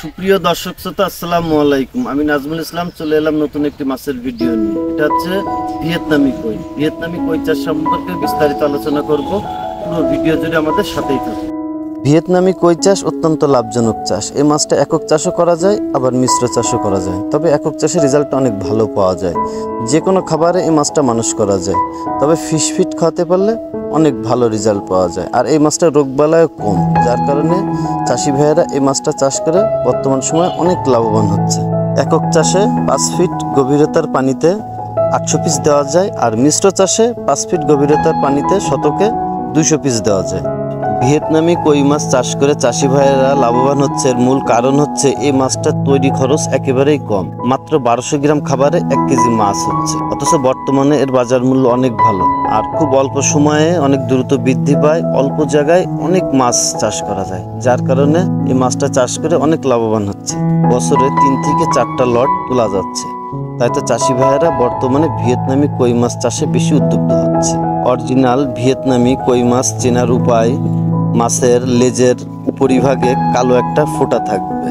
সুপ্রিয় দর্শক শ্রোতা আসসালামু আলাইকুম। আমি নাজমুল ইসলাম চলে এলাম নতুন একটি মাছের ভিডিও নিয়ে। এটা হচ্ছে ভিয়েতনামি কই। ভিয়েতনামি কই চাষ সম্পর্কে বিস্তারিত আলোচনা করব। পুরো ভিডিও জুড়ে আমাদের সাথেই থাকুন। ভিয়েতনামি কই চাষ অত্যন্ত লাভজনক চাষ। এই মাছটা একক চাষও করা যায়, আবার মিশ্র চাষও করা যায়। তবে একক চাষের রেজাল্টটা অনেক ভালো পাওয়া যায়। যে কোনো খাবারে এই মাছটা মানুষ করা যায়। তবে ফিশ ফিট খাওয়াতে পারলে অনেক ভালো রেজাল্ট পাওয়া যায়। আর এই মাছটা রোগবালাইও কম, যার কারণে চাষি ভাইয়েরা এই মাছটা চাষ করে বর্তমান সময়ে অনেক লাভবান হচ্ছে। একক চাষে 5 ফিট গভীরতার পানিতে 800 পিস দেওয়া যায়, আর মিশ্র চাষে 5 ফিট গভীরতার পানিতে শতকে 200 পিস দেওয়া যায়। ভিয়েতনামি কই মাছ চাষ করে চাষি ভাইয়েরা লাভবান হচ্ছে। এর মূল কারণ হচ্ছে এই মাছটার তৈরি খরচ একেবারেই কম। মাত্র 1200 গ্রাম খাবারে 1 কেজি মাছ হচ্ছে, অথচ বর্তমানে এর বাজার মূল্য অনেক ভালো। আর খুব অল্প সময়ে অনেক দ্রুত বৃদ্ধি পায়, অল্প জায়গায় অনেক মাছ চাষ করা যায়, যার কারণে এই মাছটা চাষ করে অনেক লাভবান হচ্ছে। বছরে 3 থেকে 4টা লট তোলা যাচ্ছে। তাই তো চাষি ভাইয়েরা বর্তমানে ভিয়েতনামি কই মাছ চাষে বেশি উদ্যুক্ত হচ্ছে। অরিজিনাল ভিয়েতনামি কই মাছ চেনার উপায়: মাছের লেজের উপরিভাগে কালো একটা ফোঁটা থাকবে,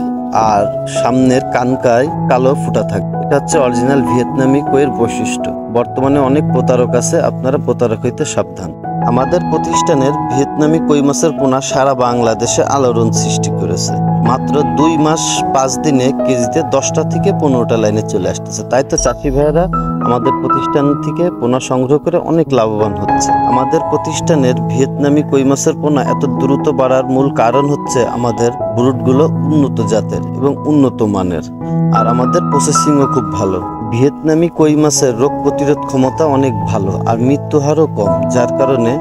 আর সামনের কানকায় কালো ফোঁটা থাকবে। এটা হচ্ছে অরিজিনাল ভিয়েতনামি কইয়ের বৈশিষ্ট্য। বর্তমানে অনেক প্রতারক আছে, আপনারা প্রতারক হইতে সাবধান। আমাদের প্রতিষ্ঠানের ভিয়েতনামি কই মাছের পোনা সারা বাংলাদেশে আলোড়ন সৃষ্টি করেছে। মাত্র 2 মাস 5 দিনে কেজিতে 10টা থেকে 15টা লাইনে চলে আসতেছে। তাই তো চাষি ভাইয়েরা আমাদের প্রতিষ্ঠান থেকে পোনা সংগ্রহ করে অনেক লাভবান হচ্ছে। আমাদের প্রতিষ্ঠানের ভিয়েতনামি কই মাছের পোনা এত দ্রুত বাড়ার মূল কারণ হচ্ছে আমাদের ব্রুডগুলো উন্নত জাতের এবং উন্নত মানের, আর আমাদের প্রসেসিংও খুব ভালো। ভিয়েতনামি কই মাছের রোগ প্রতিরোধ ক্ষমতা অনেক ভালো, আর মৃত্যু হারও কম, যার কারণে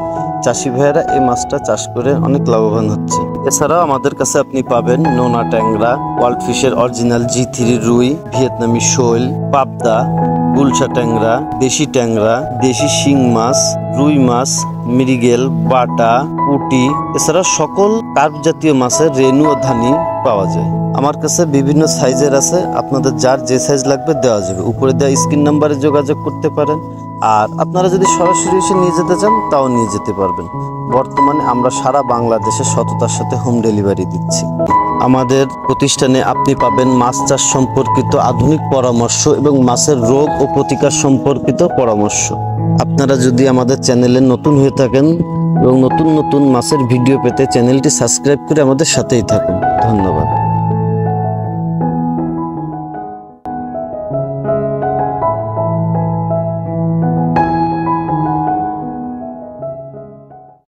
চাষি ভাইয়েরা এই মাছটা চাষ করে অনেক লাভবান হচ্ছে। এছাড়াও আমাদের কাছে আপনি পাবেন নোনা ট্যাংরা, ওয়ার্ল্ড ফিশের অরিজিনাল G3 রুই, ভিয়েতনামি শৈল, পাবদা, গুলশা ট্যাংরা, দেশি ট্যাংরা, দেশি শিং মাছ, রুই মাছ, মৃগেল, বাটা, পুঁটি, এছাড়া সকল কার্প জাতীয় মাছের রেনু ও ধানি পাওয়া যায়। আমার কাছে বিভিন্ন সাইজের আছে, আপনাদের যার যে সাইজ লাগবে দেওয়া যাবে। উপরে দেওয়া স্ক্রিন নাম্বারে যোগাযোগ করতে পারেন, আর আপনারা যদি সরাসরি এসে নিয়ে যেতে চান তাও নিয়ে যেতে পারবেন। বর্তমানে আমরা সারা বাংলাদেশে সততার সাথে হোম ডেলিভারি দিচ্ছি। আমাদের প্রতিষ্ঠানে আপনি পাবেন মাছ চাষ সম্পর্কিত আধুনিক পরামর্শ এবং মাছের রোগ ও প্রতিকার সম্পর্কিত পরামর্শ। আপনারা যদি আমাদের চ্যানেলে নতুন হয়ে থাকেন এবং নতুন নতুন মাছের ভিডিও পেতে চ্যানেলটি সাবস্ক্রাইব করে আমাদের সাথেই থাকুন। ধন্যবাদ।